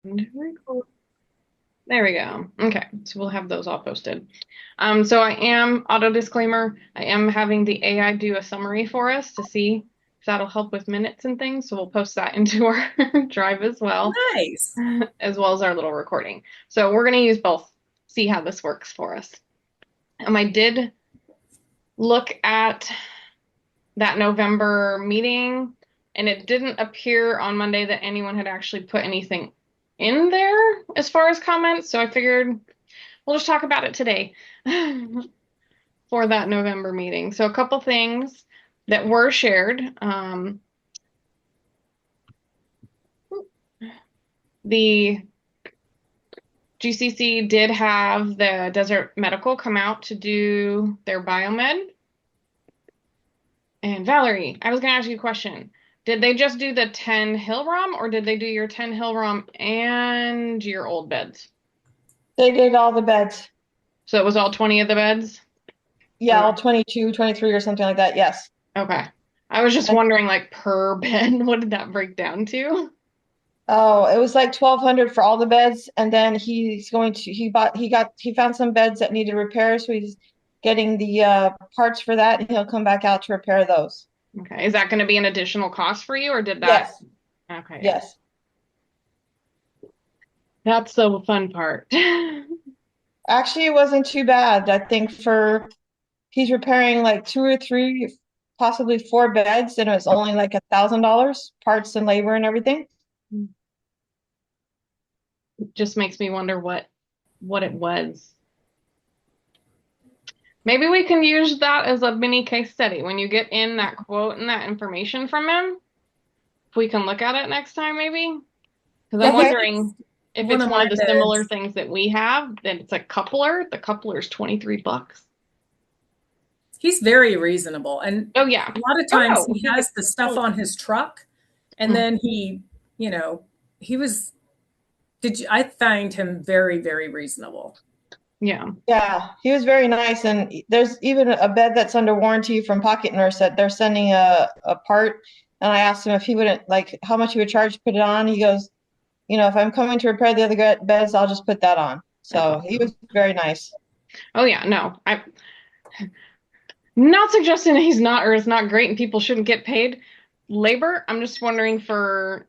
There we go. Okay, so we'll have those all posted. So I am, auto disclaimer, I am having the AI do a summary for us to see if that'll help with minutes and things. So we'll post that into our drive as well, Nice. as well as our little recording. So we're going to use both, see how this works for us. I did look at that November meeting, and it didn't appear on Monday that anyone had actually put anything in there as far as comments. So I figured we'll just talk about it today for that November meeting. So a couple things that were shared. The GCC did have the Desert Medical come out to do their biomed. And Valerie, I was going to ask you a question. Did they just do the 10 Hillrom or did they do your 10 Hillrom and your old beds? They did all the beds. So it was all 20 of the beds? Yeah, Or all 22, 23 or something like that. Yes. okay. I was just And wondering like per bed, what did that break down to? oh, it was like 1,200 for all the beds. And then he found some beds that needed repairs. So he's getting the parts for that and he'll come back out to repair those. Okay. Is that going to be an additional cost for you or did that? Yes. Okay, yeah. Yes. That's the fun part. Actually, it wasn't too bad. I think for he's repairing like two or three, possibly four beds, and it was only like $1,000, parts and labor and everything. Just makes me wonder what it was. Maybe we can use that as a mini case study. When you get in that quote and that information from him, if we can look at it next time, maybe. Because I'm Okay. wondering if One it's of one my of the similar beds. things that we have, then it's a coupler. The coupler's 23 bucks. He's very reasonable. And Oh yeah. a lot of Oh times no. he has the stuff on his truck and Mm, then you know, he was, I find him very, very reasonable. yeah. Yeah, he was very nice. And there's even a bed that's under warranty from Pocket Nurse that they're sending a part. And I asked him if he wouldn't like how much he would charge to put it on. He goes, if I'm coming to repair the other beds, I'll just put that on. That's So he awesome. was very nice. Oh yeah, no. I'm not suggesting that he's not or is not great and people shouldn't get paid labor. I'm just wondering for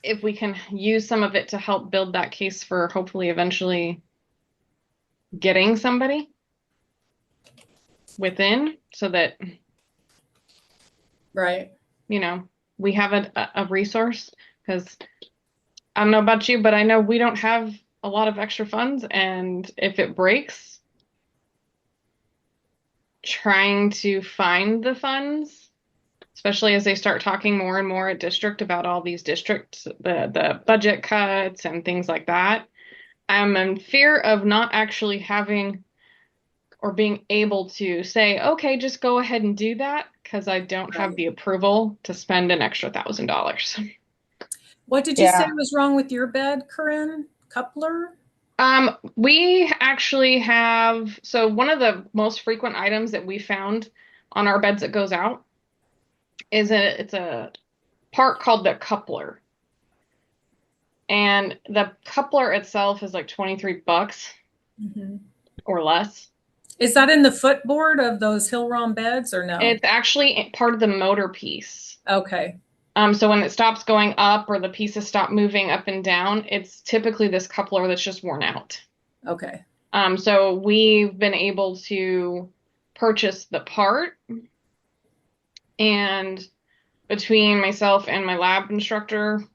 if we can use some of it to help build that case for hopefully eventually getting somebody within so that, Right. you know, we have a resource. Because I don't know about you, but I know we don't have a lot of extra funds. And if it breaks, trying to find the funds, especially as they start talking more and more at district about all these districts, the budget cuts and things like that. I'm in fear of not actually having or being able to say, okay, just go ahead and do that because I don't have Right. the approval to spend an extra $1,000. What did you say Yeah. was wrong with your bed, Corinne? Coupler? We actually have, so one of the most frequent items that we found on our beds that goes out is it's a part called the coupler. And the coupler itself is like 23 bucks Mhm. or less. Is that in the footboard of those Hillrom beds or no? It's actually part of the motor piece. Okay. So when it stops going up or the pieces stop moving up and down, it's typically this coupler that's just worn out. Okay. So we've been able to purchase the part, and between myself and my lab instructor,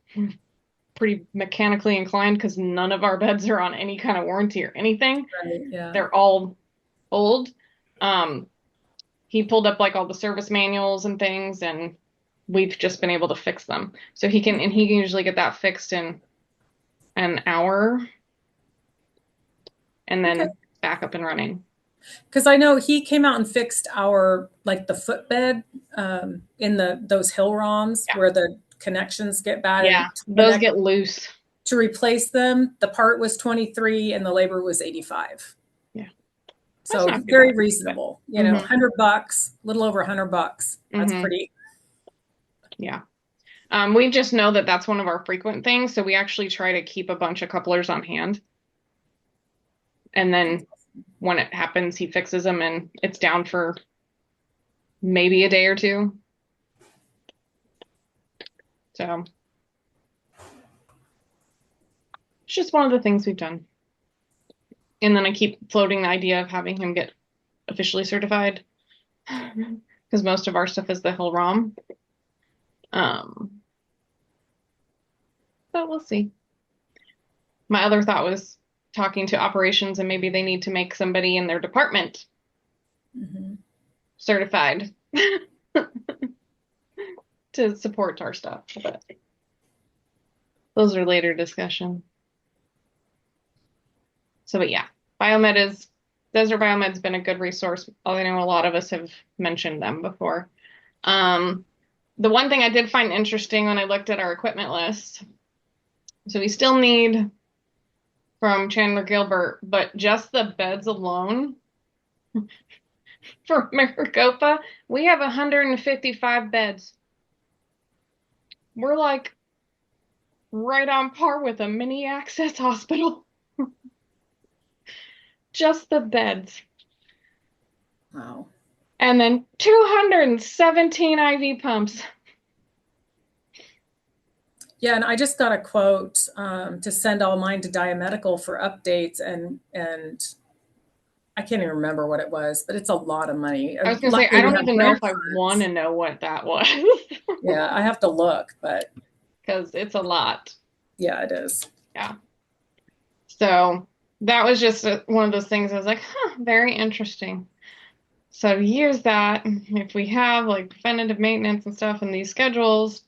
pretty mechanically inclined because none of our beds are on any kind of warranty or anything. Right. Yeah. They're all old. Um, he pulled up like all the service manuals and things, and we've just been able to fix them. So he can usually get that fixed in an hour and Okay. then back up and running. Because I know he came out and fixed our like the footbed in the those Hillroms Yeah. where the connections get bad Yeah. and to Those connect get loose. to replace them, the part was 23 and the labor was 85. Yeah. That's So not too very bad. But, reasonable. You know, mm-hmm. $100, little over $100. That's Mm-hmm. pretty. Yeah. We just know that that's one of our frequent things, so we actually try to keep a bunch of couplers on hand. And then when it happens, he fixes them and it's down for maybe a day or two. So it's just one of the things we've done. And then I keep floating the idea of having him get officially certified because most of our stuff is the Hill ROM. But we'll see. My other thought was talking to operations and maybe they need to make somebody in their department certified to support our stuff. But those are later discussion. So, but yeah, Desert Biomed's been a good resource. I know a lot of us have mentioned them before. The one thing I did find interesting when I looked at our equipment list, so we still need from Chandler Gilbert, but just the beds alone for Maricopa, we have 155 beds. We're like right on par with a mini access hospital. Just the beds. Wow. And then 217 IV pumps. Yeah, and I just got a quote to send all mine to Diamedical for updates, and I can't even remember what it was, but it's a lot of money. I was going to say, I don't even know if I want to know what that was. Yeah, I have to look, but because it's a lot. Yeah, it is. Yeah. So that was just one of those things I was like, huh, very interesting. So to use that, if we have like preventative maintenance and stuff in these schedules,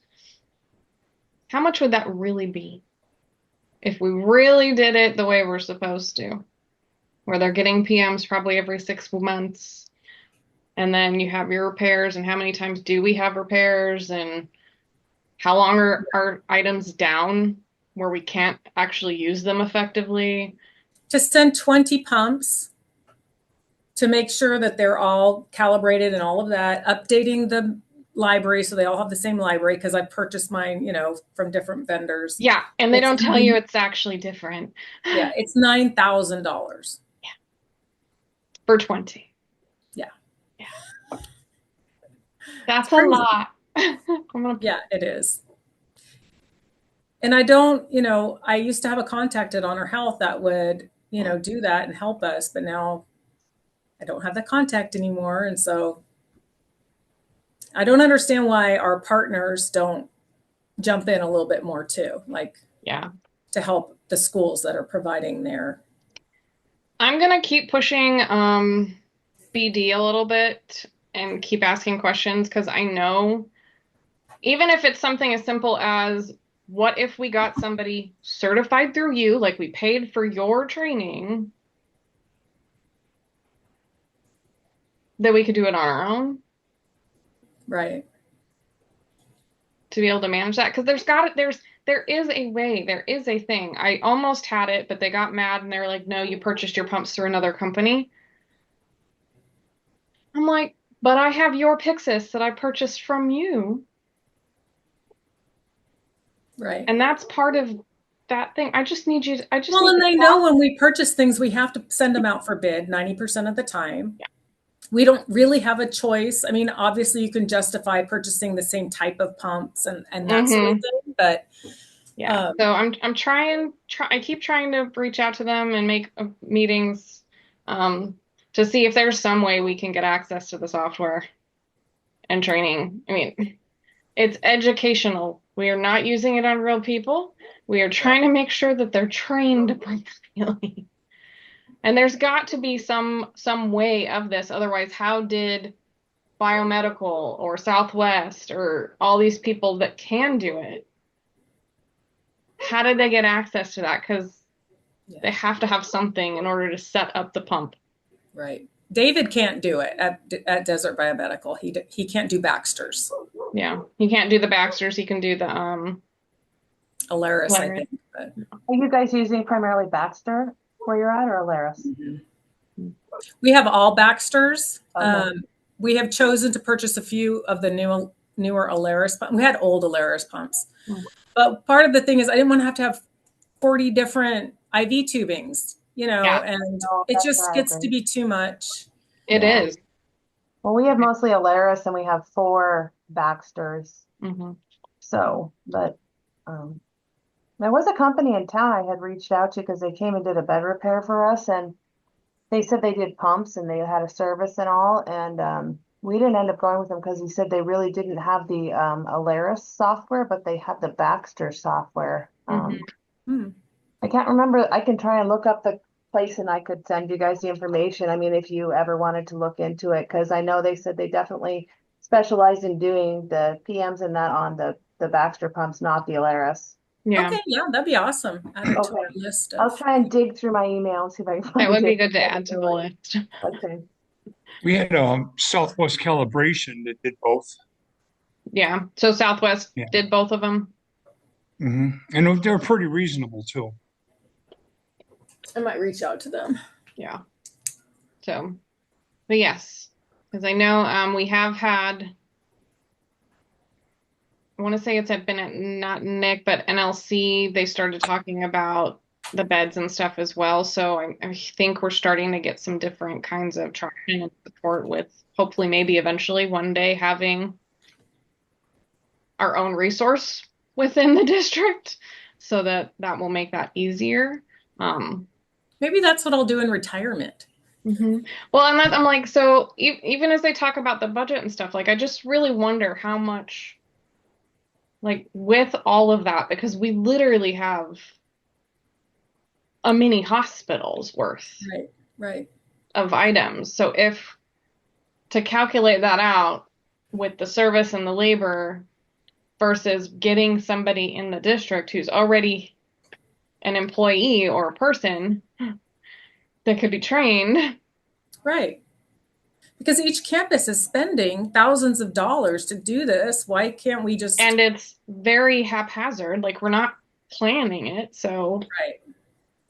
how much would that really be? If we really did it the way we're supposed to, where they're getting PMs probably every 6 months, and then you have your repairs, and how many times do we have repairs, and how long are our items down where we can't actually use them effectively? To send 20 pumps to make sure that they're all calibrated and all of that, updating the library so they all have the same library, because I purchased mine, from different vendors. Yeah, and they don't tell you it's actually different. Yeah, it's $9,000. Yeah. For 20. Yeah. Yeah. That's a lot. Yeah, it is. And I don't, I used to have a contact at Honor Health that would, do that and help us, but now I don't have the contact anymore. And so I don't understand why our partners don't jump in a little bit more too, to help the schools that are providing their. I'm going to keep pushing BD a little bit and keep asking questions, because I know even if it's something as simple as, what if we got somebody certified through you, like we paid for your training, that we could do it on our own? Right. To be able to manage that, because there is a way, there is a thing. I almost had it, but they got mad and they're like, no, you purchased your pumps through another company. I'm like, but I have your Pyxis that I purchased from you. Right. And that's part of that thing. I just need you to, well, and they know when we purchase things, we have to send them out for bid 90% of the time. Yeah. We don't really have a choice. I mean, obviously you can justify purchasing the same type of pumps and that sort of thing, but yeah. So I'm I keep trying to reach out to them and make meetings to see if there's some way we can get access to the software and training. I mean, it's educational. We are not using it on real people. We are trying to make sure that they're trained appropriately. And there's got to be some way of this. Otherwise, how did Biomedical or Southwest or all these people that can do it, how did they get access to that? Because they have to have something in order to set up the pump. Right. David can't do it at Desert Biomedical. He can't do Baxter's. Yeah, he can't do the Baxter's. He can do the Alaris, I think. But. Are you guys using primarily Baxter where you're at, or Alaris? Mm-hmm. We have all Baxter's. Okay. We have chosen to purchase a few of the new newer Alaris pumps. We had old Alaris pumps. Mm. But part of the thing is I didn't want to have 40 different IV tubings, Yeah, and No, it that's just where I gets to agree. be too much. it is. Well, we have mostly Alaris and we have 4 Baxters. Hmm. So, but um, there was a company in town I had reached out to because they came and did a bed repair for us, and they said they did pumps and they had a service and all. And we didn't end up going with them because he said they really didn't have the Alaris software, but they had the Baxter software. Hmm. I can't remember. I can try and look up the place and I could send you guys the information. I mean, if you ever wanted to look into it, because I know they said they definitely specialize in doing the PMs and that on the Baxter pumps, not the Alaris. Yeah, Okay, yeah, that'd be awesome. Add it to Okay. our list I'll of. try and dig through my email and see if I can that find would be it. good to add to the list. Okay. We had Southwest Calibration that did both. Yeah, so Southwest Yeah. did both of them. And they're pretty reasonable too. I might reach out to them. Yeah. So, but yes, because I know we have had, I want to say it's been at not Nick, but NLC, they started talking about the beds and stuff as well. So I think we're starting to get some different kinds of traction and support with hopefully maybe eventually one day having our own resource within the district so that will make that easier. Maybe that's what I'll do in retirement. Mm-hmm. Well, and I'm like, so even as they talk about the budget and stuff, like I just really wonder how much, like with all of that, because we literally have a mini hospital's worth Right. of items. So if to calculate that out with the service and the labor versus getting somebody in the district who's already an employee or a person that could be trained. Right. Because each campus is spending thousands of dollars to do this. Why can't we just? And it's very haphazard. Like we're not planning it. So. Right.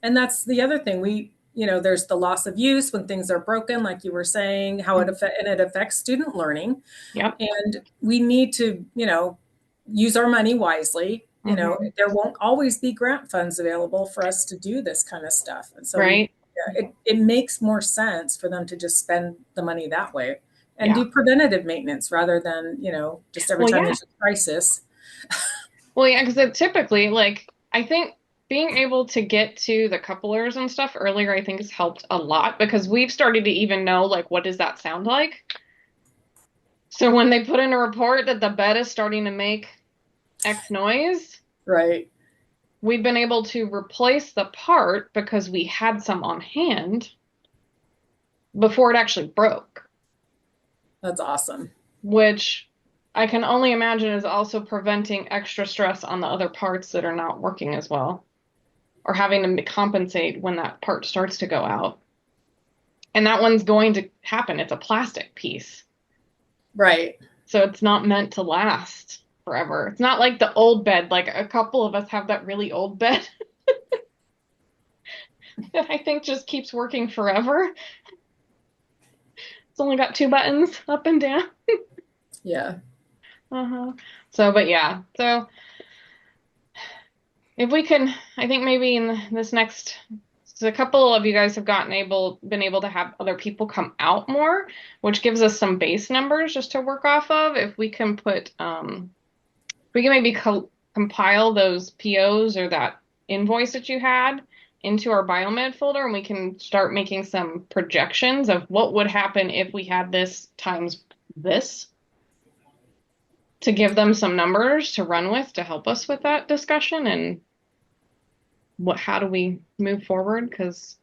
And that's the other thing. There's the loss of use when things are broken, like you were saying, how it affects student learning. Yep. And we need to, use our money wisely. There won't always be grant funds available for us to do this kind of stuff. And so right. It makes more sense for them to just spend the money that way and Yeah. do preventative maintenance rather than, just every time there's a crisis. Well, yeah, because typically, like, I think being able to get to the couplers and stuff earlier, I think has helped a lot because we've started to even know, like, what does that sound like? So when they put in a report that the bed is starting to make X noise, right, we've been able to replace the part because we had some on hand before it actually broke. That's awesome. Which I can only imagine is also preventing extra stress on the other parts that are not working as well or having to compensate when that part starts to go out. And that one's going to happen. It's a plastic piece. Right. So it's not meant to last forever. It's not like the old bed. Like a couple of us have that really old bed that I think just keeps working forever. It's only got 2 buttons up and down. Yeah. So, but yeah. So if we can, I think maybe in this next, so a couple of you guys have been able to have other people come out more, which gives us some base numbers just to work off of. If we can put, we can maybe compile those POs or that invoice that you had into our biomed folder, and we can start making some projections of what would happen if we had this times this to give them some numbers to run with to help us with that discussion and how do we move forward? Because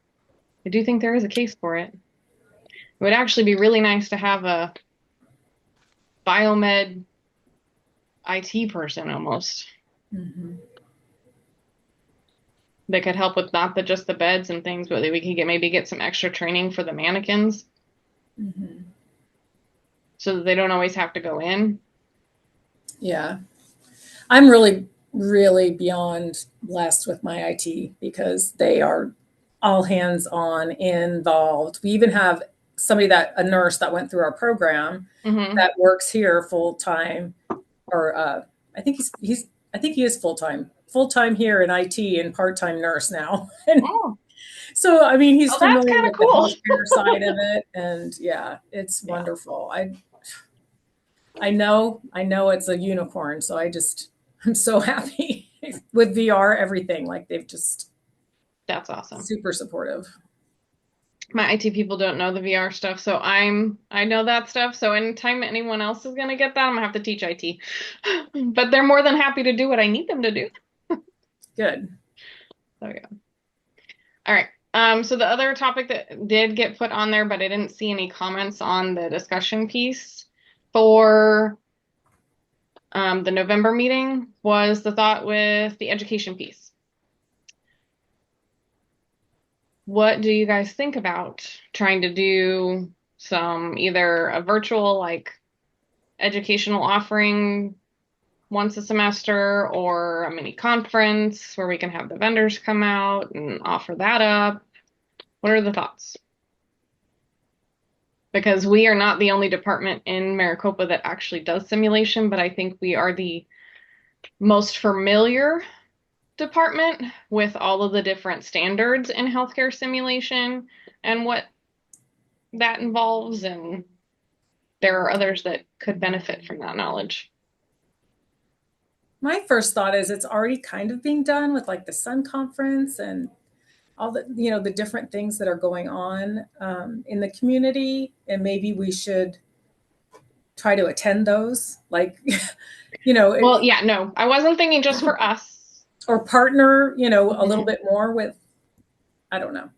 I do think there is a case for it. It would actually be really nice to have a biomed IT person almost that could help with not just the beds and things, but that we could maybe get some extra training for the mannequins so that they don't always have to go in. Yeah. I'm really, really beyond blessed with my IT because they are all hands on involved. We even have a nurse that went through our program Mm-hmm. that works here full time, or I think I think he is full time here in IT and part time nurse now. And Oh, so, I mean, he's well, that's familiar kind of with the cool. healthcare side of it, and yeah, it's Yeah. wonderful. I know it's a unicorn, so I'm so happy with VR, everything. Like they've just That's awesome. super supportive. My IT people don't know the VR stuff, so I know that stuff. So anytime anyone else is gonna get that, I'm gonna have to teach IT. But they're more than happy to do what I need them to do. Good. So yeah. All right. So the other topic that did get put on there, but I didn't see any comments on the discussion piece for the November meeting, was the thought with the education piece. What do you guys think about trying to do some either a virtual like educational offering once a semester, or a mini conference where we can have the vendors come out and offer that up? What are the thoughts? Because we are not the only department in Maricopa that actually does simulation, but I think we are the most familiar department with all of the different standards in healthcare simulation and what that involves, and there are others that could benefit from that knowledge. My first thought is it's already kind of being done with like the Sun Conference and all the the different things that are going on in the community, and maybe we should try to attend those, like Well, yeah, no, I wasn't thinking just for us. or partner a little bit more with, I don't know.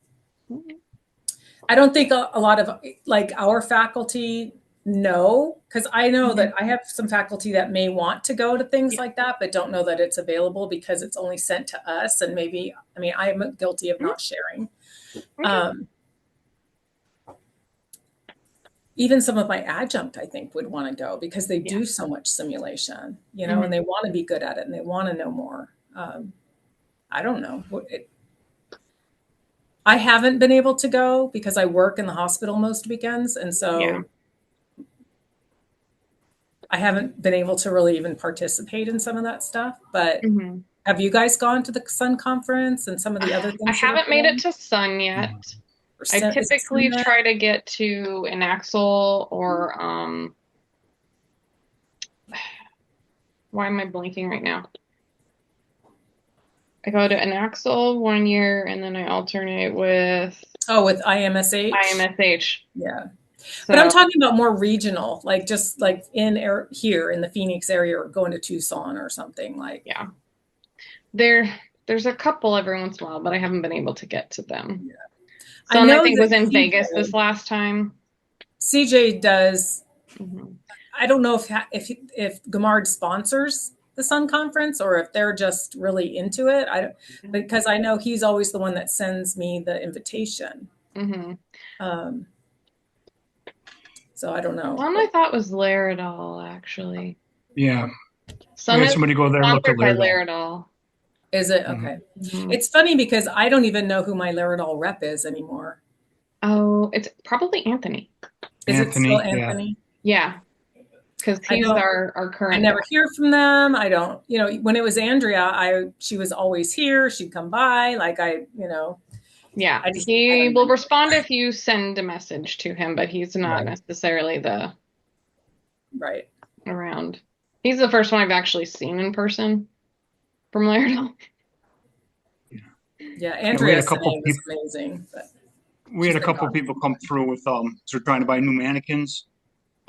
I don't think a lot of like our faculty know, because I know that I have some faculty that may want to go to things like that, but don't know that it's available because it's only sent to us. And maybe, I mean, I am guilty of not sharing. Even some of my adjunct, I think, would want to go because they do so much simulation, and they want to be good at it and they want to know more. I don't know. I haven't been able to go because I work in the hospital most weekends. And so I haven't been able to really even participate in some of that stuff. But have you guys gone to the Sun Conference and some of the other things? I haven't made it to Sun yet. I typically try to get to an Axel or why am I blanking right now? I go to an Axel one year and then I alternate with with IMSH. IMSH. Yeah. So, but I'm talking about more regional, like just like here in the Phoenix area, or going to Tucson or something like. Yeah. There's a couple every once in a while, but I haven't been able to get to them. Yeah. So I think was in Vegas this last time. CJ does. I don't know if Gamard sponsors the Sun Conference or if they're just really into it. Because I know he's always the one that sends me the invitation. So I don't know. One I thought was Laredale, actually. Yeah. We had somebody go there and look at Laredale. Is it? Okay. It's funny because I don't even know who my Laredale rep is anymore. Oh, it's probably Anthony. Is it still Anthony? Yeah. Because he's our current. I never hear from them. I don't, when it was Andrea, she was always here. She'd come by. Like yeah, he will respond if you send a message to him, but he's not necessarily around. He's the first one I've actually seen in person from Laredale. Yeah, Andrea is amazing. But we had a couple of people come through with they're trying to buy new mannequins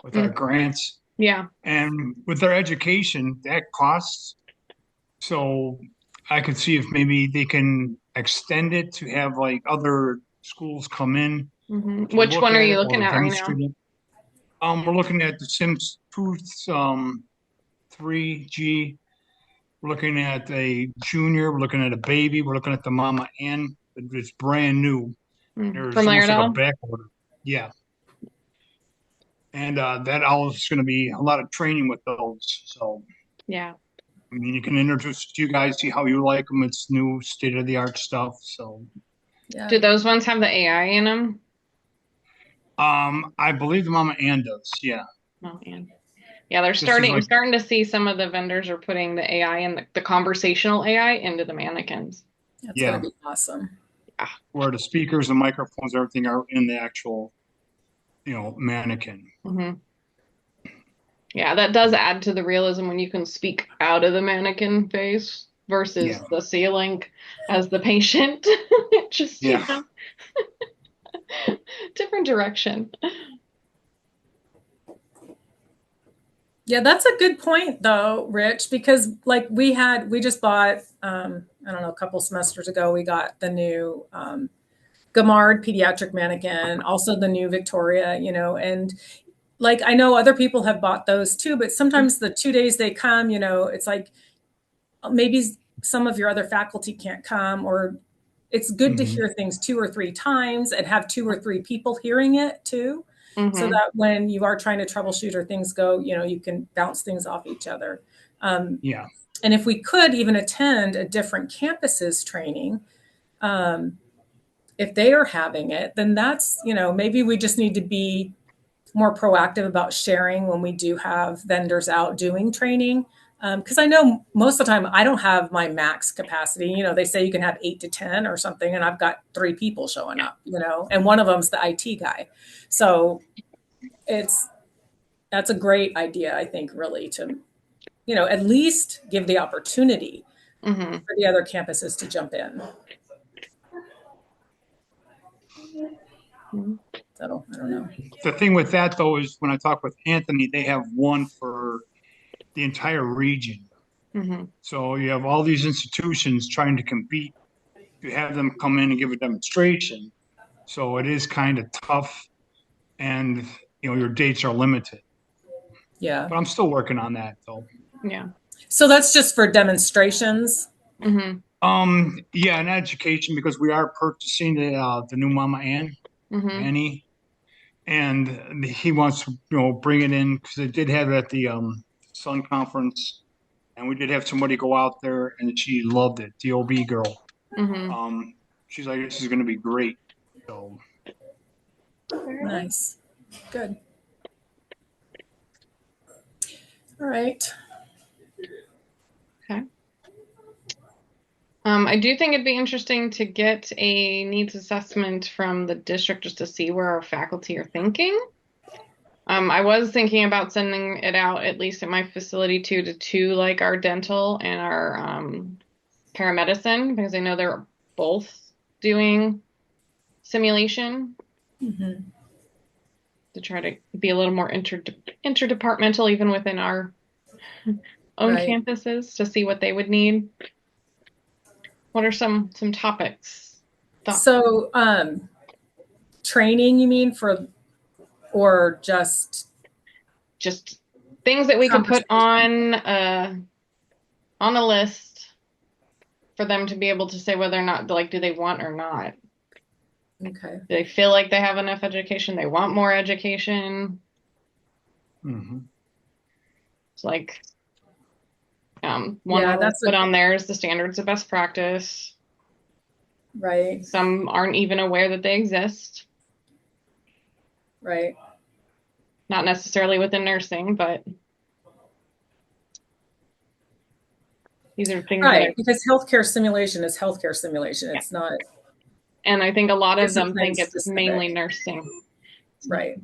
with our grants. Yeah. And with their education, that costs. So I could see if maybe they can extend it to have like other schools come in. Which one are you looking at right now? We're looking at the Sims 2 3G. We're looking at a junior. We're looking at a baby. We're looking at the Mama N. It's brand new. There's from Laredale? like a back order. Yeah. And that all is going to be a lot of training with those. So yeah. I mean, you can introduce you guys, see how you like them. It's new state-of-the-art stuff. So do those ones have the AI in them? I believe the Mama Ann does. Yeah. Oh, and yeah, they're This is I'm like, starting to see some of the vendors are putting the AI and the conversational AI into the mannequins. That's going yeah, to be awesome. where the speakers, the microphones, everything are in the actual, mannequin. Hmm. Yeah, that does add to the realism when you can speak out of the mannequin face versus Yeah. the ceiling as the patient. Just, Yeah. different direction. Yeah, that's a good point though, Rich, because like we just bought, I don't know, a couple semesters ago, we got the new Gamard pediatric mannequin, also the new Victoria, and like I know other people have bought those too, but sometimes the 2 days they come, it's like maybe some of your other faculty can't come, or it's good to Mhm. hear things 2 or 3 times and have 2 or 3 people hearing it too. So Hmm. that when you are trying to troubleshoot or things go, you can bounce things off each other. Yeah. And if we could even attend a different campuses training, um, if they are having it, then that's, maybe we just need to be more proactive about sharing when we do have vendors out doing training. Because I know most of the time I don't have my max capacity. They say you can have 8 to 10 or something, and I've got 3 people showing up, and one of them's the IT guy. So that's a great idea, I think, really to, at least give the opportunity Hmm. for the other campuses to jump in. So I don't know. The thing with that though is when I talk with Anthony, they have one for the entire region. Hmm. So you have all these institutions trying to compete to have them come in and give a demonstration. So it is kind of tough, and your dates are limited. Yeah. But I'm still working on that though. Yeah. So that's just for demonstrations. Hmm. Yeah, in education because we are purchasing the new Mama Hmm. Annie, and he wants to bring it in because they did have it at the Sun Conference, and we did have somebody go out there, and she loved it. The OB girl, Hmm. um, she's like, this is going to be great. So Nice. Good. All right. Okay. I do think it'd be interesting to get a needs assessment from the district just to see where our faculty are thinking. I was thinking about sending it out, at least at my facility, to two, like our dental and our paramedicine, because I know they're both doing simulation Mm-hmm. to try to be a little more interdepartmental, even within our own Right. campuses, to see what they would need. What are some topics? Thoughts? So, training, you mean or Just things that we could put conversation? on a list for them to be able to say whether or not, like, do they want or not. Okay. Do they feel like they have enough education? They want more education. mhm. It's like one Yeah, we that's put on there is the standards of best practice. right. Some aren't even aware that they exist. Right. Not necessarily within nursing, but these are things that Right. Because healthcare simulation is healthcare simulation. yeah. It's not And I think a lot of them discipline think it's mainly specific. nursing. Right.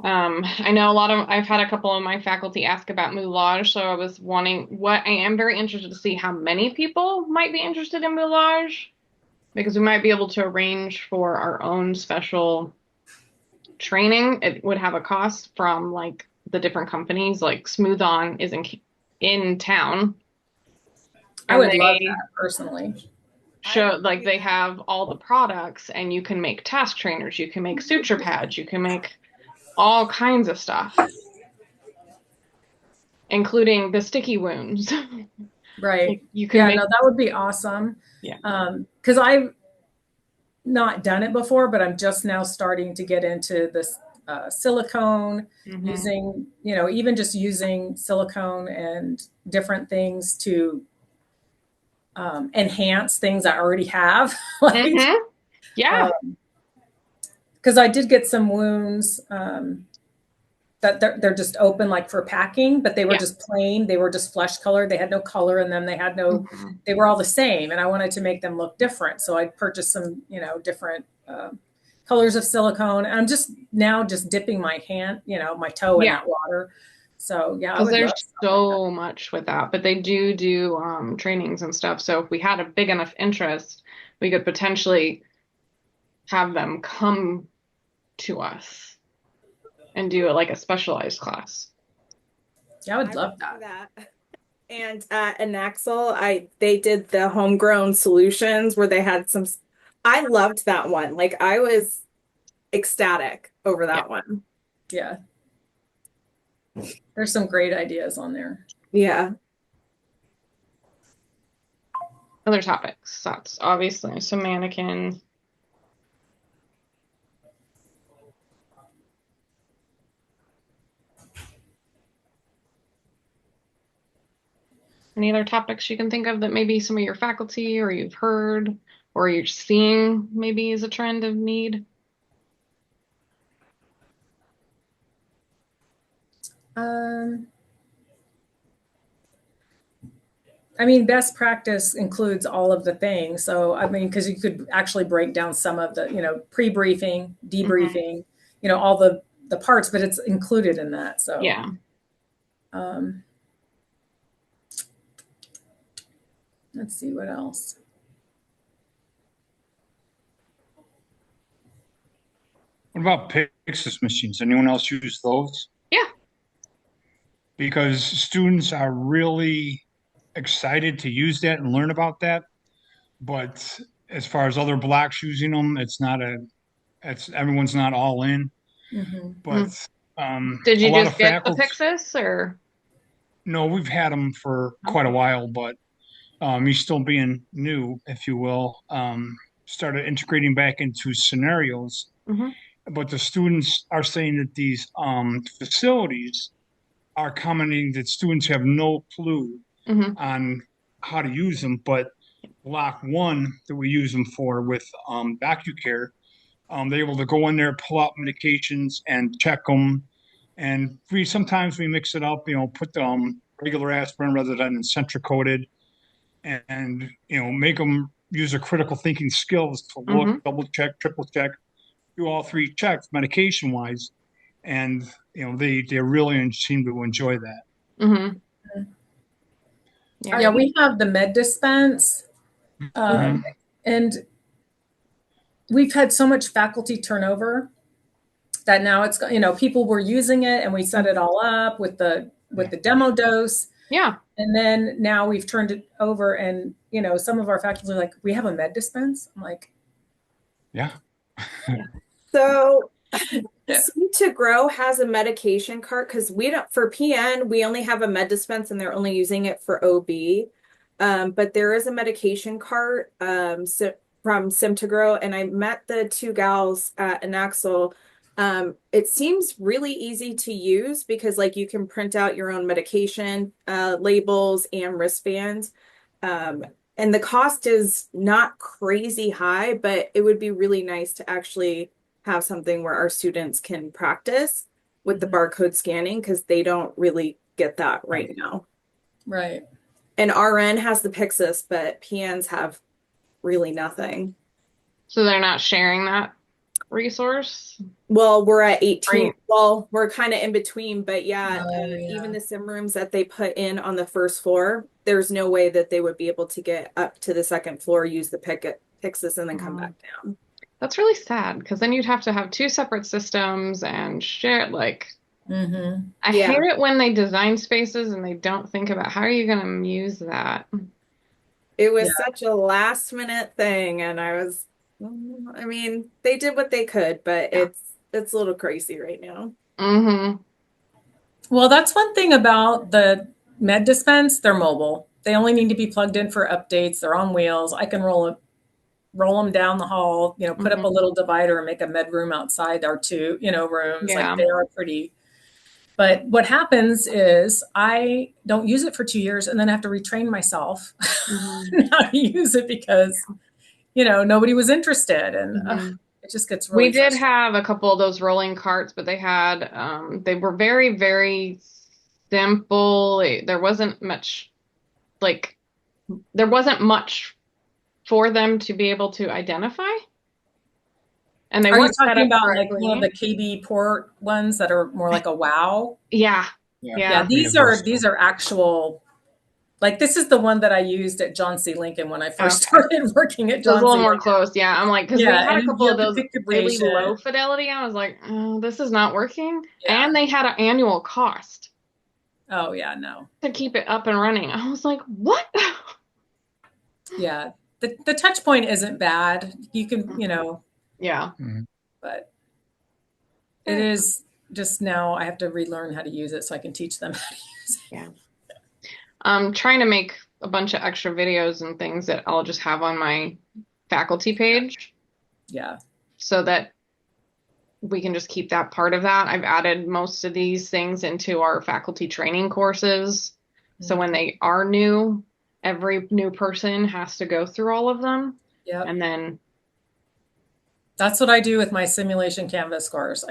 I know I've had a couple of my faculty ask about moulage, so I was I am very interested to see how many people might be interested in moulage, because we might be able to arrange for our own special training. It would have a cost from like the different companies, like Smooth On is in town, I and would love they that personally. show like they have all the products, and you can make task trainers, you can make suture pads, you can make all kinds of stuff, including the sticky wounds. Right. Like you can Yeah, make, no, that would be awesome. yeah. Because I've not done it before, but I'm just now starting to get into this silicone, Hmm. using, even just using silicone and different things to enhance things I already have. Like, Hmm. Yeah. Because I did get some wounds that they're just open like for packing, but they were Yeah. just plain. They were just flesh colored. They had no color in them. They had no, Mhm. they were all the same. And I wanted to make them look different. So I purchased some, different colors of silicone. And I'm just now just dipping my hand, my toe in Yeah. that water. So yeah, I Because would there's love something like that. so much with that, but they do trainings and stuff. So if we had a big enough interest, we could potentially have them come to us and do it like a specialized class. Yeah, I would I love would do that. that. And in Axel, they did the homegrown solutions where they had some. I loved that one. Like I was ecstatic over Yeah. that one. Yeah. There's some great ideas on there. Yeah. Other topics. That's obviously some mannequin. Any other topics you can think of that maybe some of your faculty or you've heard or you're seeing maybe is a trend of need? I mean, best practice includes all of the things. So, I mean, because you could actually break down some of the, pre-briefing, debriefing, all the parts, but it's included in that. So, Yeah. um, let's see what else. What about Pixis machines? Anyone else use those? Yeah. Because students are really excited to use that and learn about that. But as far as other blocks using them, it's everyone's not all in. Mm-hmm. But Did a you lot of just get the faculty, Pixis or? no, we've had them for quite a while, but he's still being new, if you will. Started integrating back into scenarios, Mhm. but the students are saying that these facilities are commenting that students have no clue Mhm. on how to use them. But block one that we use them for with DocuCare, they're able to go in there, pull out medications and check them. And we sometimes we mix it up, put the regular aspirin rather than centric coated, and make them use their critical thinking skills to look, Mhm. double check, triple check, do all three checks medication wise, and they really seem to enjoy that. Mhm. Yeah, we have the med dispense, Mhm. and we've had so much faculty turnover that now it's people were using it, and we set it all up with the demo dose. Yeah. And then now we've turned it over, and some of our faculty are like, we have a med dispense. I'm like, Yeah. So Yeah. Seed to Grow has a medication cart because we don't for PN, we only have a med dispense and they're only using it for OB. But there is a medication cart from Sim to Grow, and I met the two gals at Anaxel. It seems really easy to use because like you can print out your own medication labels and wristbands. And the cost is not crazy high, but it would be really nice to actually have something where our students can practice with the barcode scanning because they don't really get that right now. right. And RN has the Pixis, but PNs have really nothing. So they're not sharing that resource? Well, we're at 18. Right. Well, we're kind of in between, but yeah, Yeah. even the sim rooms that they put in on the first floor, there's no way that they would be able to get up to the second floor, use the Pixis, and then come back down. That's really sad because then you'd have to have two separate systems and share like Mm-hmm. I Yeah. hate it when they design spaces and they don't think about how are you going to use that. It was Yeah. such a last minute thing, and I mean, they did what they could, but Yeah. it's a little crazy right now. Mm-hmm. Well, that's one thing about the med dispense. They're mobile. They only need to be plugged in for updates. They're on wheels. I can roll them down the hall, put up a little divider and make a med room outside our two, rooms. Yeah. Like they are pretty. But what happens is I don't use it for 2 years and then have to retrain myself Mm-hmm. how to use it because nobody was interested, and Mhm. it just gets We really did frustrating. have a couple of those rolling carts, but they were very, very simple. There wasn't much, like, there wasn't much for them to be able to identify, and they Are you weren't set talking up about like one of correctly. the KB port ones that are more like a wow? Yeah, Yeah, Yeah, yeah. these are actual. Like this is the one that I used at John C. Lincoln when I first Okay. started working at So it's a John little C. more Lincoln. close. Yeah, I'm like, because we Yeah, had a and couple you of have to those pick your really low patient. fidelity. I was like, oh, this is not working. Yeah. And they had an annual cost Oh yeah, no. to keep it up and running. I was like, what? Yeah. The touch point isn't bad. You can, Yeah. Mhm. but it is just now I have to relearn how to use it so I can teach them how to use it. Yeah. I'm trying to make a bunch of extra videos and things that I'll just have on my faculty page Yeah. so that we can just keep that part of that. I've added most of these things into our faculty training courses. So when they are new, every new person has to go through all of them. Yep. And then, That's what I do with my simulation Canvas course.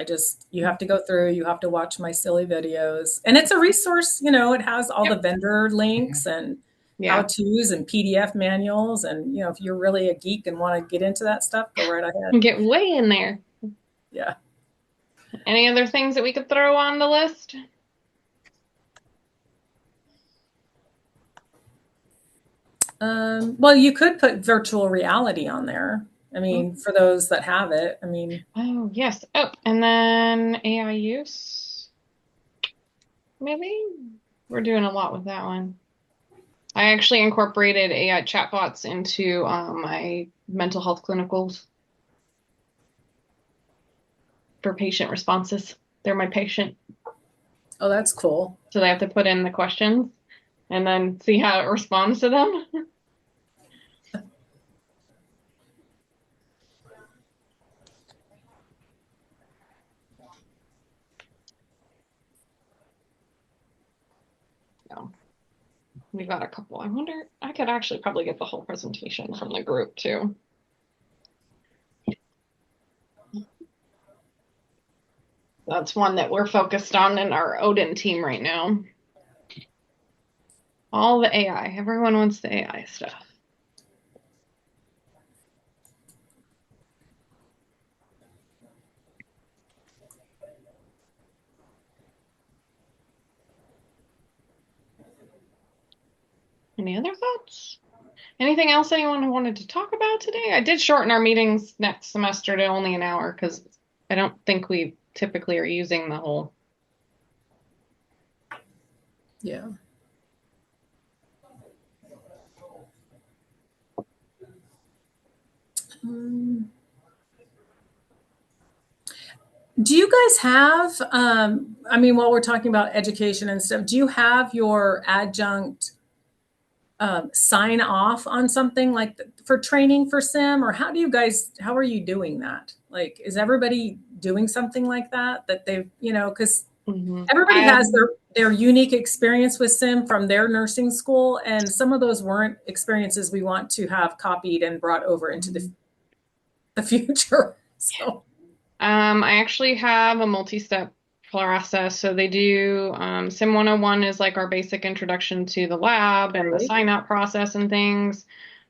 You have to go through, you have to watch my silly videos. And it's a resource, it has all the vendor links and yeah, how-tos and PDF manuals. And, if you're really a geek and want to get into that stuff, go right ahead. get way in there. Yeah. Any other things that we could throw on the list? Well, you could put virtual reality on there. I mean, for those that have it, I mean, Oh, yes. Oh, and then AI use. Maybe we're doing a lot with that one. I actually incorporated AI chatbots into my mental health clinicals for patient responses. They're my patient, oh, that's cool. so they have to put in the questions and then see how it responds to them. So we got a couple. I wonder, I could actually probably get the whole presentation from the group too. That's one that we're focused on in our Odin team right now. All the AI. Everyone wants the AI stuff. Any other thoughts? Anything else anyone wanted to talk about today? I did shorten our meetings next semester to only an hour because I don't think we typically are using the whole. Yeah. Do you guys have, I mean, while we're talking about education and stuff, do you have your adjunct sign off on something like for training for sim, or how are you doing that? Like, is everybody doing something like that they've, because everybody has their unique experience with sim from their nursing school, and some of those weren't experiences we want to have copied and brought over into the future. So I actually have a multi-step process. So they do Sim 101 is like our basic introduction to the lab and the sign up process and things,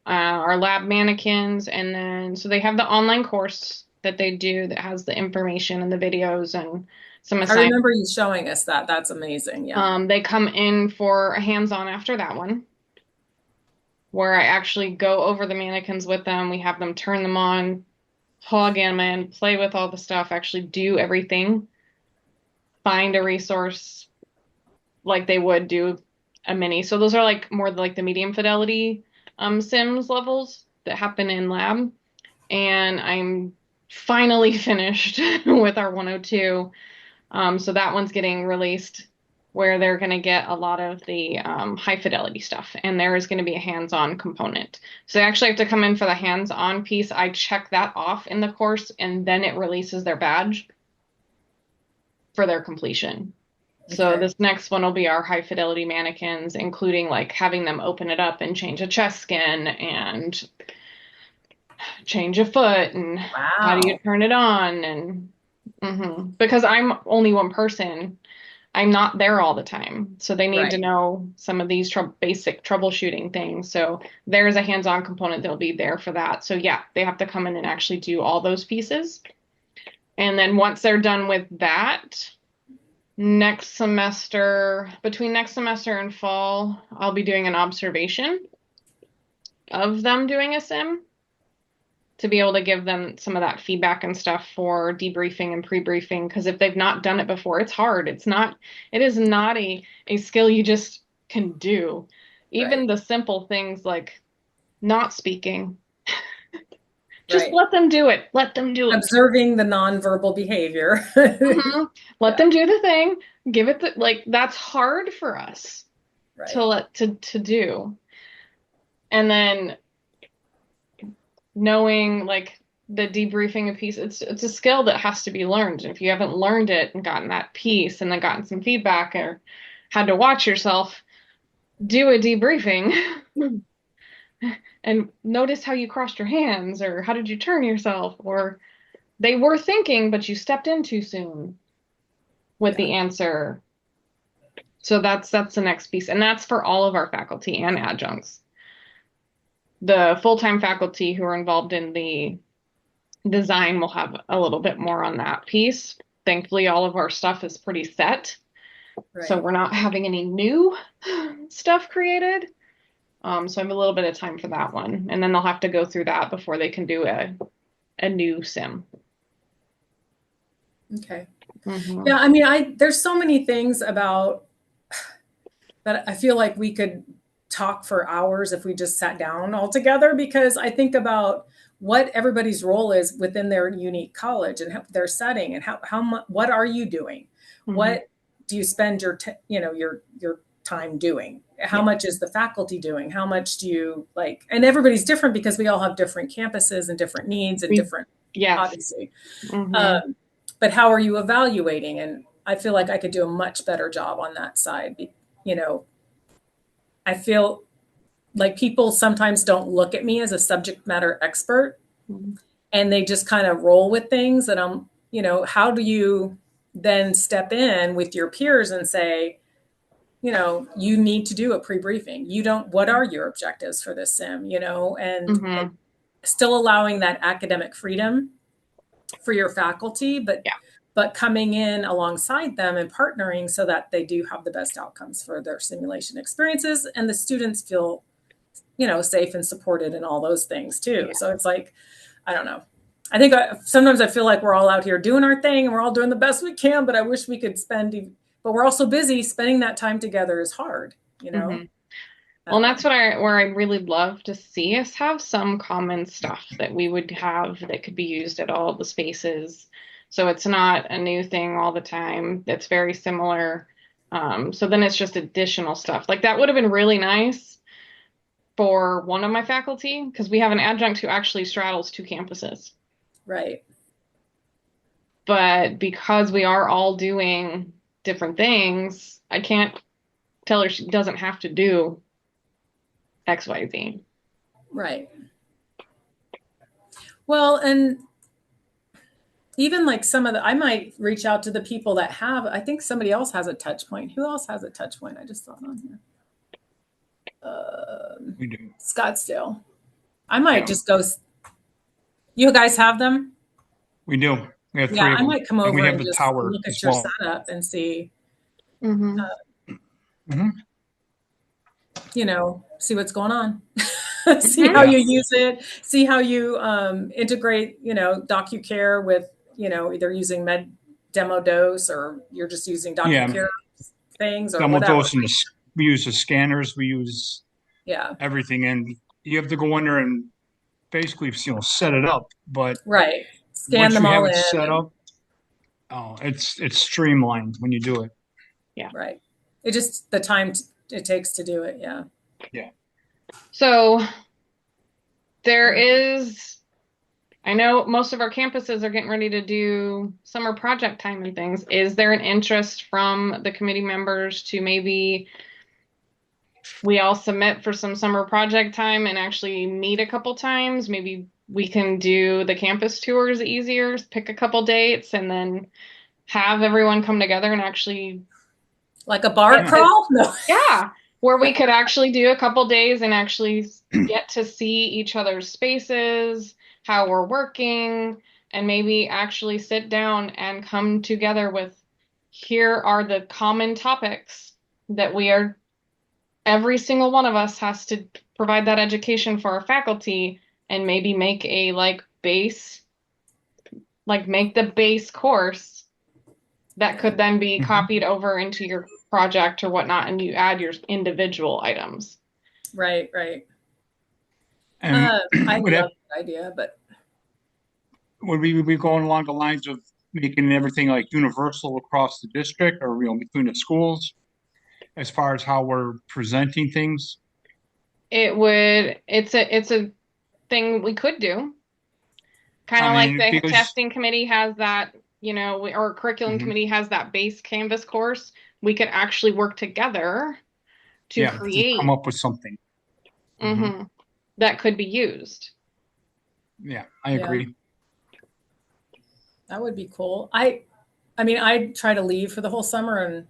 our lab mannequins. And then, so they have the online course that they do that has the information and the videos and some I assignments. remember you showing us that. That's amazing. Yeah. They come in for a hands-on after that one, where I actually go over the mannequins with them. We have them turn them on, plug them in, play with all the stuff, actually do everything, find a resource like they would do a mini. So those are like more like the medium fidelity Sims levels that happen in lab. And I'm finally finished with our 102. So that one's getting released where they're going to get a lot of the high fidelity stuff. And there is going to be a hands-on component. So they actually have to come in for the hands-on piece. I check that off in the course, and then it releases their badge for their completion. So Okay. this next one will be our high fidelity mannequins, including like having them open it up and change a chest skin and change a foot and how do you Wow. turn it on and because I'm only one person, I'm not there all the time. So they need to Right. know some of these basic troubleshooting things. So there's a hands-on component that'll be there for that. So yeah, they have to come in and actually do all those pieces. And then once they're done with that, next semester, between next semester and fall, I'll be doing an observation of them doing a sim to be able to give them some of that feedback and stuff for debriefing and pre-briefing. Because if they've not done it before, it's hard. It is not a skill you just can do. Even Right. the simple things like not speaking, just Right. let them do it. Let them do it. Observing the nonverbal behavior. Let Yeah. them do the thing. Give it the, like, that's hard for us Right. to to do. And then knowing like the debriefing a piece, it's a skill that has to be learned. If you haven't learned it and gotten that piece and then gotten some feedback or had to watch yourself do a debriefing and notice how you crossed your hands or how did you turn yourself or they were thinking but you stepped in too soon with Yeah. the answer. So that's the next piece, and that's for all of our faculty and adjuncts. The full-time faculty who are involved in the design will have a little bit more on that piece. Thankfully, all of our stuff is pretty set, so Right. we're not having any new stuff created. So I have a little bit of time for that one, and then they'll have to go through that before they can do a new sim. Okay. Mm-hmm. Yeah, I mean, there's so many things about that I feel like we could talk for hours if we just sat down all together, because I think about what everybody's role is within their unique college and their setting, and how much, what are you doing? Mm-hmm. What do you spend your your time doing? How Yeah. much is the faculty doing? How much do you like? And everybody's different because we all have different campuses and different needs and different, Yes. obviously. Mm-hmm. But how are you evaluating? And I feel like I could do a much better job on that side. You know, I feel like people sometimes don't look at me as a subject matter expert, Mm-hmm. and they just kind of roll with things. And how do you then step in with your peers and say, you need to do a pre-briefing. What are your objectives for this sim, and Mm-hmm. still allowing that academic freedom for your faculty, but coming in alongside them and partnering so that they do have the best outcomes for their simulation experiences, and the students feel, safe and supported and all those things too. Yeah. So it's like, I don't know. I think sometimes I feel like we're all out here doing our thing and we're all doing the best we can, but I wish we could but we're also busy. Spending that time together is hard, Mm-hmm. Well, and that's where I really love to see us have some common stuff that we would have that could be used at all the spaces. So it's not a new thing all the time. It's very similar. So then it's just additional stuff. Like that would have been really nice for one of my faculty because we have an adjunct who actually straddles two campuses. Right. But because we are all doing different things, I can't tell her she doesn't have to do XYZ. Right. Well, and even like I might reach out to the people that I think somebody else has a touch point. Who else has a touch point? I just saw it on here. We do. Scottsdale. I might just go. You guys have them? We do. We have 3 Yeah, of I them. might come And over we have and the just tower look at as your well. setup and see, Mm-hmm. See what's going on. See Mhm. how Yeah. you use it. See how you integrate, DocuCare with, either using Med Demo Dose, or you're just using DocuCare things or Demo whatever. dose, and we use the scanners. We use Yeah. everything, and you have to go in there and basically, set it up. But Right. Scan once them you have all it in. set up, it's streamlined when you do it. Yeah. Right. It just the time it takes to do it. Yeah. Yeah. So there is, I know most of our campuses are getting ready to do summer project time and things. Is there an interest from the committee members to maybe we all submit for some summer project time and actually meet a couple times, maybe we can do the campus tours easier, pick a couple dates, and then have everyone come together and actually, Like a bar Yeah. crawl? No. yeah, where we could actually do a couple days and actually get to see each other's spaces, how we're working, and maybe actually sit down and come together with, here are the common topics that every single one of us has to provide that education for our faculty, and maybe make a make the base course that could then be copied over into your project or whatnot, and you add your individual items. Right, right. And I would love that idea, but would we be going along the lines of making everything like universal across the district, or between the schools, as far as how we're presenting things? It's a thing we could do. Kind of I like mean, the because testing committee has that, or curriculum committee has that base Canvas course. We could actually work together to yeah, to create come up with something. that could be used. Yeah, I Yeah. agree. that would be cool. I mean, I try to leave for the whole summer and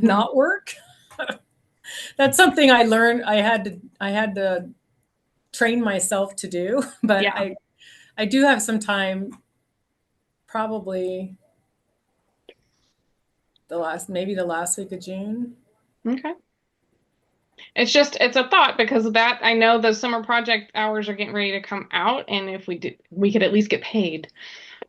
not work. That's something I learned. I had to train myself to do, but Yeah. I do have some time, probably maybe the last week of June. Okay. It's a thought, because that, I know the summer project hours are getting ready to come out, and if we did, we could at least get paid.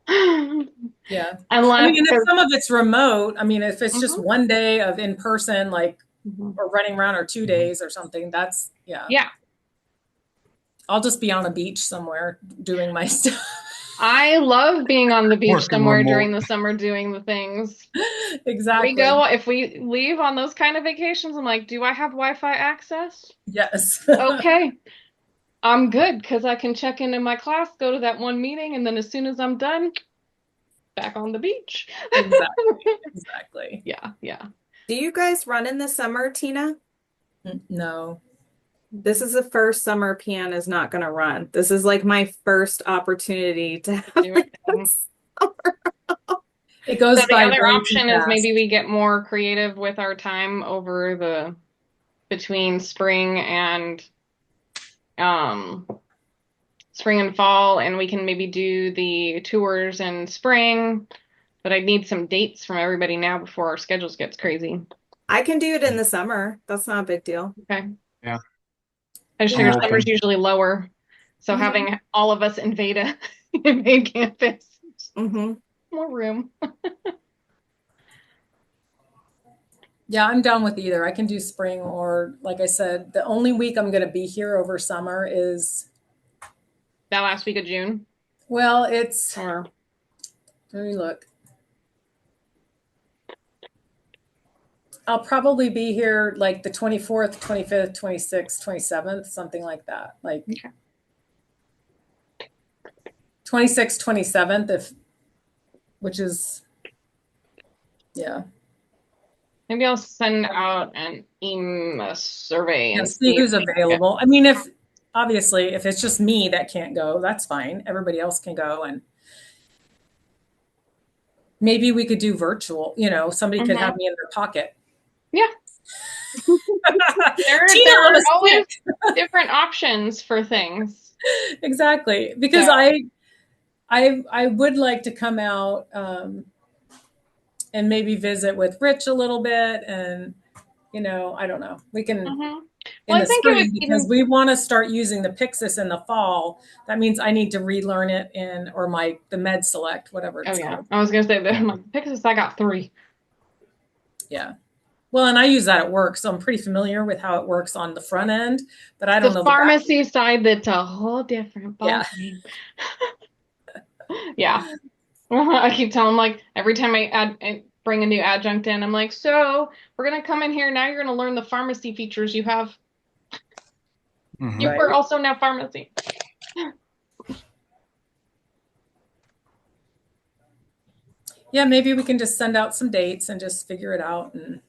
Yeah. Unless, I mean, and if some of it's remote, I mean, if it's just Mhm. one day of in person, like Mhm. or running around, or 2 days or something, that's Yeah. I'll just be on a beach somewhere doing my stuff. I love being on the beach Working somewhere remote. during the summer doing the things. Exactly. If we leave on those kind of vacations, I'm like, do I have Wi-Fi access? Yes. Okay. I'm good, because I can check into my class, go to that one meeting, and then as soon as I'm done, back on the beach. Exactly. Yeah, yeah. Do you guys run in the summer, Tina? No. This is the first summer PN is not going to run. This is like my first opportunity to have Do it. It goes So the by other way too option is fast. maybe we get more creative with our time between spring and fall, and we can maybe do the tours in spring, but I need some dates from everybody now before our schedules gets crazy. I can do it in the summer. That's not a big deal. Okay. Yeah. I just Yeah. figure summer's usually lower. So having all of us invade campus, more room. Yeah, I'm down with either. I can do spring, or like I said, the only week I'm going to be here over summer is, That last week of June, well, it's, or let me look. I'll probably be here like the 24th, 25th, 26th, 27th, something like that. Like Okay. 26th, 27th, which is, yeah. maybe I'll send out an email survey and See who's if available. I mean, obviously, if it's just me that can't go, that's fine. Everybody else can go, and maybe we could do virtual. Somebody could have me in their pocket. Yeah. There are always different options for things. Exactly, because I would like to come out and maybe visit with Rich a little bit, and I don't know. We can in the spring, because we want to start using the Pixis in the fall. That means I need to relearn it or the Med Select, whatever it's called. I was gonna say that Pixis, I got 3. Yeah. Well, and I use that at work, so I'm pretty familiar with how it works on the front end, but I don't know the pharmacy side. That's a whole different ballgame. Yeah. I keep telling them, like, every time I bring a new adjunct in, I'm like, so we're gonna come in here now. You're gonna learn the pharmacy features you have. You were also now pharmacy. Yeah, maybe we can just send out some dates and just figure it out, and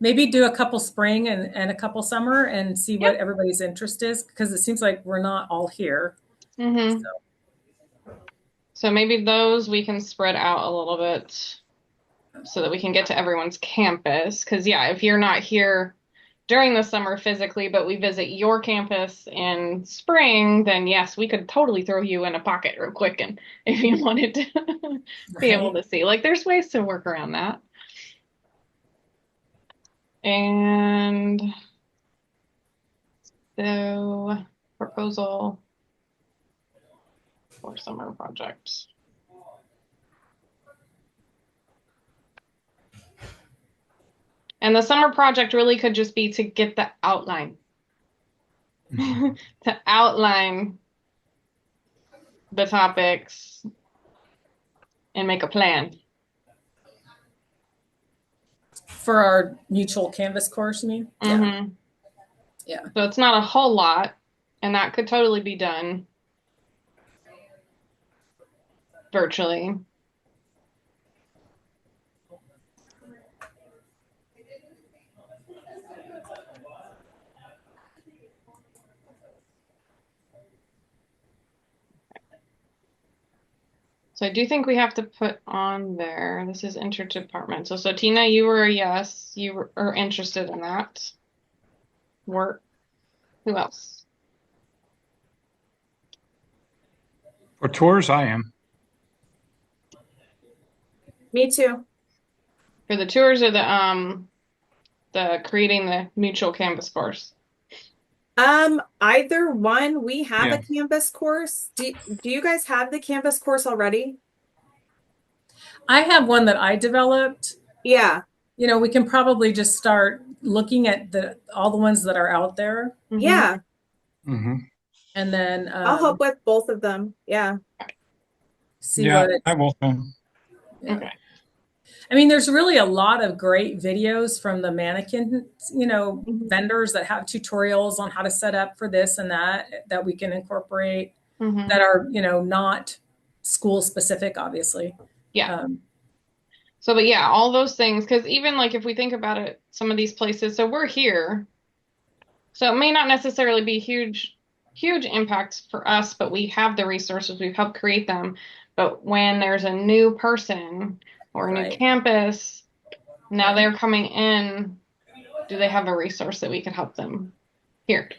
maybe do a couple spring and a couple summer, and see what everybody's interest is, because it seems like we're not all here. So. So maybe those we can spread out a little bit so that we can get to everyone's campus. Because, yeah, if you're not here during the summer physically, but we visit your campus in spring, then yes, we could totally throw you in a pocket real quick and if you wanted to be able to see. Like, there's ways to work around that. And so, proposal for summer projects. And the summer project really could just be to get the outline. To outline the topics and make a plan. For our mutual Canvas course, you mean? Mm-hmm. Yeah. So it's not a whole lot, and that could totally be done virtually. So I do think we have to put on there, this is interdepartmental. So Tina, you were a yes, you are interested in that work. Who else? For tours, I am. Me too. For the tours or the creating the mutual Canvas course? Either one. We have Yeah. a Canvas course. Do you guys have the Canvas course already? I have one that I developed. Yeah. You know, we can probably just start looking at all the ones that are out there, Yeah. Mm-hmm. and then I'll help with both of them. Yeah. see Yeah, what it's. I will. Yeah. Okay. I mean, there's really a lot of great videos from the mannequin, Mhm. vendors that have tutorials on how to set up for this and that we can incorporate Mhm. that are, not school specific, obviously. Yeah. So, but yeah, all those things, because even like if we think about it, some of these places, so we're here. So it may not necessarily be huge impacts for us, but we have the resources, we've helped create them. But when there's a new person or a new Right. campus, now Right. they're coming in, do they have a resource that we could help them here?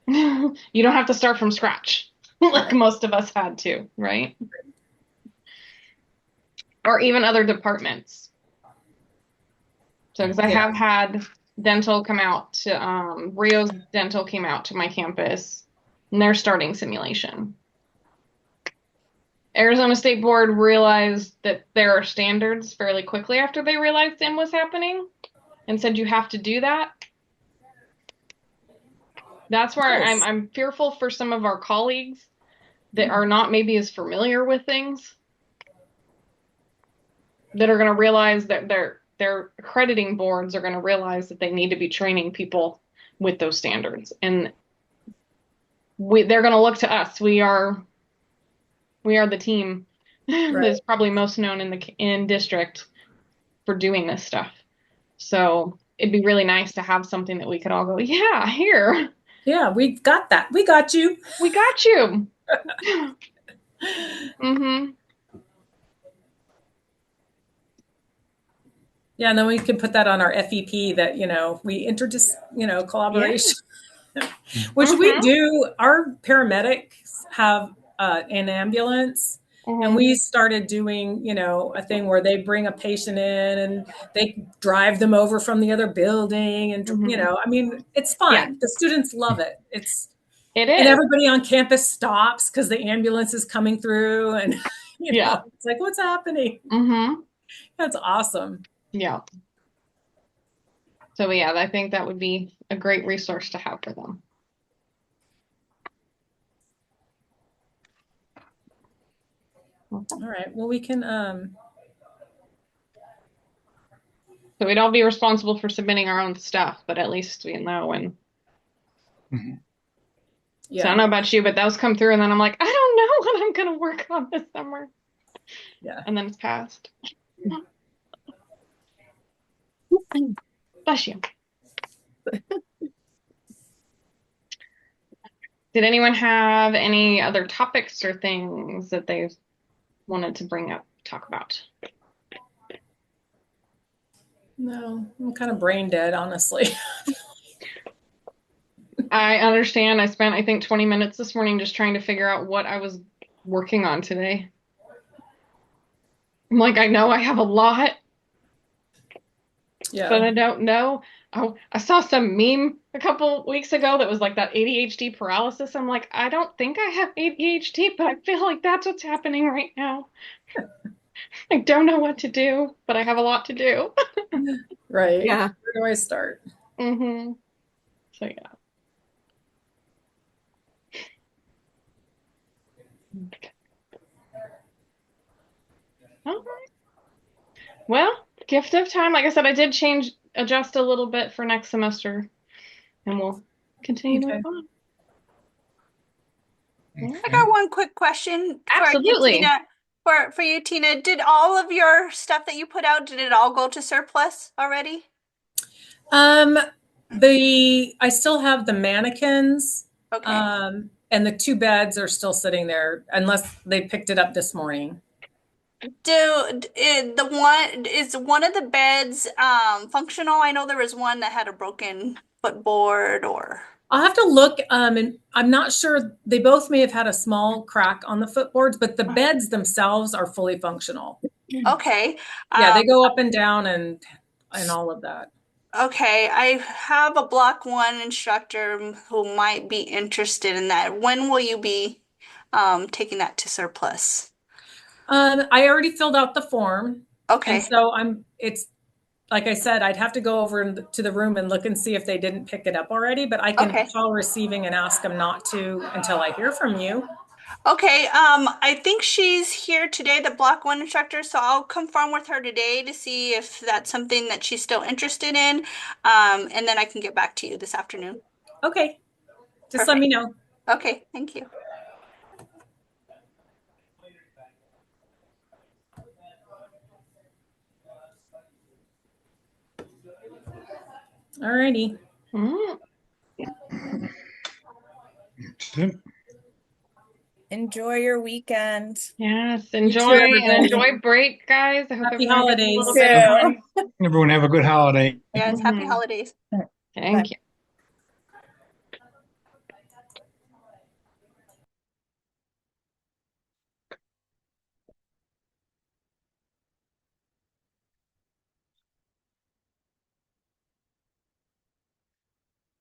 You don't have to start from scratch like most of us had to, right? Or even other departments. So, because I Yeah. have had dental come out to, Rio's Dental came out to my campus and they're starting simulation. Arizona State Board realized that there are standards fairly quickly after they realized SIM was happening and said you have to do that. That's where Yes. I'm fearful for some of our colleagues that are not maybe as familiar with things that are going to realize that their accrediting boards are going to realize that they need to be training people with those standards, and they're going to look to us. We are the team that's probably most known in district for doing this stuff. So it'd be really nice to have something that we could all go, yeah, here. Yeah, we got that. We got you. We got you. Mm-hmm. Yeah, and then we can put that on our FEP that, we collaboration, which we do. Our paramedics have an ambulance, and we started doing, a thing where they bring a patient in and they drive them over from the other building. And, I mean, it's fun. Yeah. The students love it. It is. And everybody on campus stops because the ambulance is coming through and, it's like, what's happening? Mm-hmm. That's awesome. Yeah. So yeah, I think that would be a great resource to have for them. All right. Well, we can. So we'd all be responsible for submitting our own stuff, but at least we know. And Yeah. so I don't know about you, but those come through, and then I'm like, I don't know what I'm going to work on this summer. Yeah. And then it's passed. Bless you. Did anyone have any other topics or things that they've wanted to talk about? No, I'm kind of brain dead, honestly. I understand. I spent, I think, 20 minutes this morning just trying to figure out what I was working on today. I'm like, I know I have a lot, Yeah. but I don't know. Oh, I saw some meme a couple weeks ago that was like that ADHD paralysis. I'm like, I don't think I have ADHD, but I feel like that's what's happening right now. I don't know what to do, but I have a lot to do. Right. Yeah. Where do I start? Mm-hmm. So yeah. Okay. All right. Well, gift of time. Like I said, I did adjust a little bit for next semester, and we'll continue to Okay. move on. I got one quick question for you, Absolutely. Tina. For you, Tina, did all of your stuff that you put out, did it all go to surplus already? I still have the mannequins, Okay. and the 2 beds are still sitting there unless they picked it up this morning. Is one of the beds functional? I know there was one that had a broken footboard or I'll have to look, and I'm not sure. They both may have had a small crack on the footboards, but the beds themselves are fully functional. okay. Yeah, they go up and down and all of that. Okay, I have a block 1 instructor who might be interested in that. When will you be taking that to surplus? I already filled out the form, and Okay. so it's like I said, I'd have to go over to the room and look and see if they didn't pick it up already, but I can Okay. call receiving and ask them not to until I hear from you. Okay, I think she's here today, the block 1 instructor, so I'll confirm with her today to see if that's something that she's still interested in. And then I can get back to you this afternoon. Okay, just Perfect. let me know. Okay, thank you. All righty. Mm. Enjoy your weekend. Yes, You too, enjoy everybody. break, guys. I hope Happy everyone gets a little holidays. bit of Yeah. fun. Everyone have a good holiday. Yes, happy Mhm. holidays. Thank you.